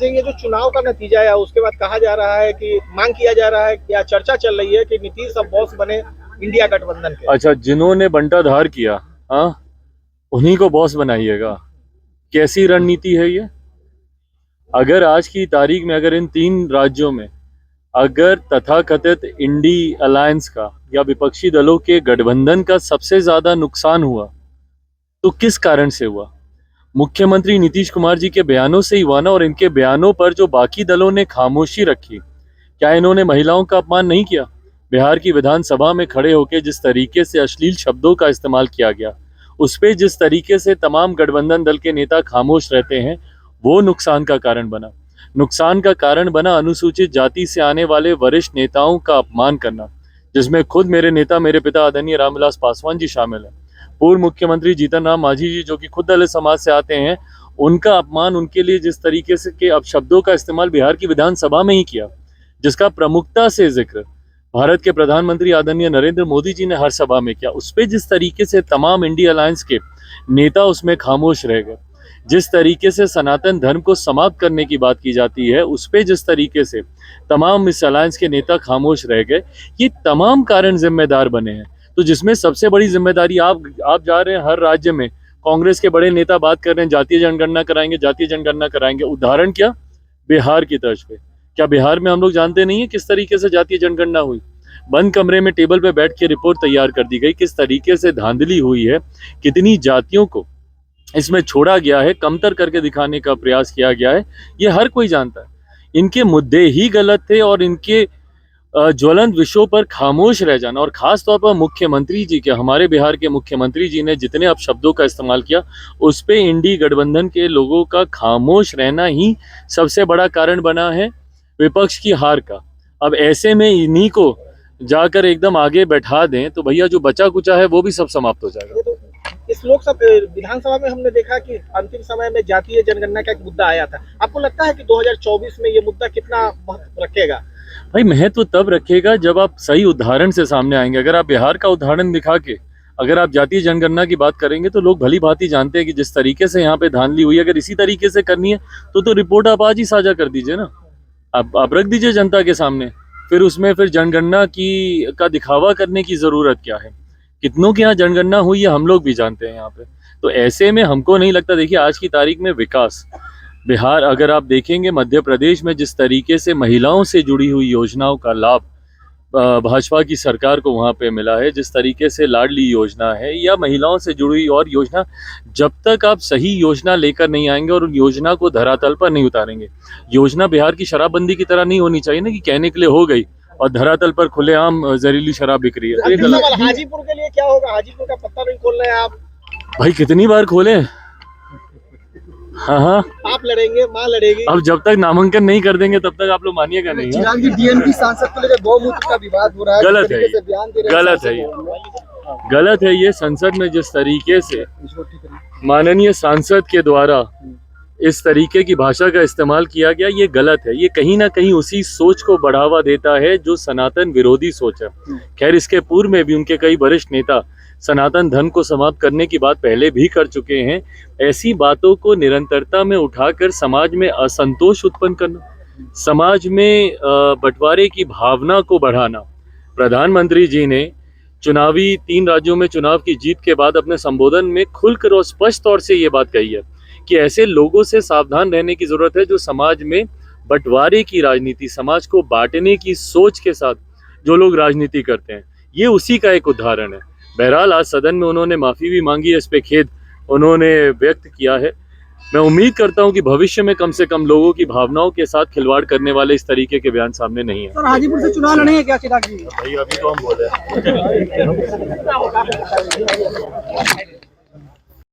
अच्छा, ये जो चुनाव का नतीजा है उसके बाद कहा जा रहा है कि मांग किया जा रहा है, या चर्चा चल रही है कि नीतीश अब बॉस बने इंडिया गठबंधन के। अच्छा, जिन्होंने बंटाधार किया, हाँ, उन्हीं को बॉस बनाइएगा। कैसी रणनीति है ये? अगर आज की तारीख में अगर इन 3 राज्यों में अगर तथाकथित इंडी अलायंस का या विपक्षी दलों के गठबंधन का सबसे ज्यादा नुकसान हुआ तो किस कारण से हुआ? मुख्यमंत्री नीतीश कुमार जी के बयानों से ही हुआ ना। और इनके बयानों पर जो बाकी दलों ने खामोशी रखी, क्या इन्होंने महिलाओं का अपमान नहीं किया? बिहार की विधानसभा में खड़े होकर जिस तरीके से अश्लील शब्दों का इस्तेमाल किया गया, उस पे जिस तरीके से तमाम गठबंधन दल के नेता खामोश रहते हैं, वो नुकसान का कारण बना। नुकसान का कारण बना अनुसूचित जाति से आने वाले वरिष्ठ नेताओं का अपमान करना, जिसमें खुद मेरे नेता, मेरे पिता आदरणीय रामविलास पासवान जी शामिल हैं। पूर्व मुख्यमंत्री जीतन राम मांझी जी, जो कि खुद दलित समाज से आते हैं, उनका अपमान, उनके लिए जिस तरीके से के अपशब्दों का इस्तेमाल बिहार की विधानसभा में ही किया, जिसका प्रमुखता से जिक्र भारत के प्रधानमंत्री आदरणीय नरेंद्र मोदी जी ने हर सभा में किया, उस पर जिस तरीके से तमाम इंडिया अलायंस के नेता उसमें खामोश रह गए, जिस तरीके से सनातन धर्म को समाप्त करने की बात की जाती है, उस पर जिस तरीके से तमाम इस अलायंस के नेता खामोश रह गए, ये तमाम कारण जिम्मेदार बने हैं। तो जिसमें सबसे बड़ी जिम्मेदारी, आप जा रहे हैं हर राज्य में, कांग्रेस के बड़े नेता बात कर रहे हैं जातीय जनगणना कराएंगे, जातीय जनगणना कराएंगे। उदाहरण क्या? बिहार की तर्ज पे। क्या बिहार में हम लोग जानते नहीं है किस तरीके से जातीय जनगणना हुई? बंद कमरे में टेबल पे बैठ के रिपोर्ट तैयार कर दी गई, किस तरीके से धांधली हुई है, कितनी जातियों को इसमें छोड़ा गया है, कमतर करके दिखाने का प्रयास किया गया है, ये हर कोई जानता है। इनके मुद्दे ही गलत थे और इनके ज्वलंत विषयों पर खामोश रह जाना, और खास तौर पर मुख्यमंत्री जी के, हमारे बिहार के मुख्यमंत्री जी ने जितने अपशब्दों का इस्तेमाल किया, उस पे इंडी गठबंधन के लोगों का खामोश रहना ही सबसे बड़ा कारण बना है विपक्ष की हार का। अब ऐसे में इन्हीं को जाकर एकदम आगे बैठा दें तो भैया जो बचा कुचा है वो भी सब समाप्त हो जाएगा। इस लोकसभा विधानसभा में हमने देखा कि अंतिम समय में जातीय जनगणना का एक मुद्दा आया था। आपको लगता है कि 2024 में ये मुद्दा कितना महत्व रखेगा? भाई, महत्व तब रखेगा जब आप सही उदाहरण से सामने आएंगे। अगर आप बिहार का उदाहरण दिखा के अगर आप जातीय जनगणना की बात करेंगे तो लोग भली भांति जानते हैं कि जिस तरीके से यहाँ पे धांधली हुई, अगर इसी तरीके से करनी है तो रिपोर्ट आप आज ही साझा कर दीजिए ना। आप रख दीजिए जनता के सामने, फिर उसमें फिर जनगणना का दिखावा करने की जरूरत क्या है? कितनों के यहाँ जनगणना हुई है हम लोग भी जानते हैं यहाँ पे। तो ऐसे में हमको नहीं लगता, देखिए आज की तारीख में विकास, बिहार अगर आप देखेंगे, मध्य प्रदेश में जिस तरीके से महिलाओं से जुड़ी हुई योजनाओं का लाभ भाजपा की सरकार को वहाँ पे मिला है, जिस तरीके से लाडली योजना है या महिलाओं से जुड़ी हुई और योजना, जब तक आप सही योजना लेकर नहीं आएंगे और उन योजना को धरातल पर नहीं उतारेंगे, योजना बिहार की शराबबंदी की तरह नहीं होनी चाहिए ना, कि कहने के लिए हो गई और धरातल पर खुलेआम जहरीली शराब बिक रही है। हाजीपुर के लिए क्या होगा? हाजीपुर का पत्ता नहीं खोल रहे हैं आप। भाई कितनी बार खोले? हाँ, आप लड़ेंगे, माँ लड़ेगी। अब जब तक नामांकन नहीं कर देंगे तब तक आप लोग मानिएगा नहीं। डीएमपी सांसद को लेकर गौमूत्र का विवाद हो रहा है, गलत है, गलत है ये। संसद में जिस तरीके से माननीय सांसद के द्वारा इस तरीके की भाषा का इस्तेमाल किया गया, ये गलत है। ये कहीं ना कहीं उसी सोच को बढ़ावा देता है जो सनातन विरोधी सोच है। खैर, इसके पूर्व में भी उनके कई वरिष्ठ नेता सनातन धर्म को समाप्त करने की बात पहले भी कर चुके हैं। ऐसी बातों को निरंतरता में उठाकर समाज में असंतोष उत्पन्न करना, समाज में बंटवारे की भावना को बढ़ाना। प्रधानमंत्री जी ने चुनावी 3 राज्यों में चुनाव की जीत के बाद अपने संबोधन में खुलकर और स्पष्ट तौर से ये बात कही है कि ऐसे लोगों से सावधान रहने की जरूरत है जो समाज में बंटवारे की राजनीति, समाज को बांटने की सोच के साथ जो लोग राजनीति करते हैं। ये उसी का एक उदाहरण है। बहरहाल आज सदन में उन्होंने माफी भी मांगी है, इस पे खेद उन्होंने व्यक्त किया है। मैं उम्मीद करता हूं कि भविष्य में कम से कम लोगों की भावनाओं के साथ खिलवाड़ करने वाले इस तरीके के बयान सामने नहीं है। सर, हाजीपुर से चुनाव लड़ेंगे क्या चिराग जी? भाई अभी तो हम बोले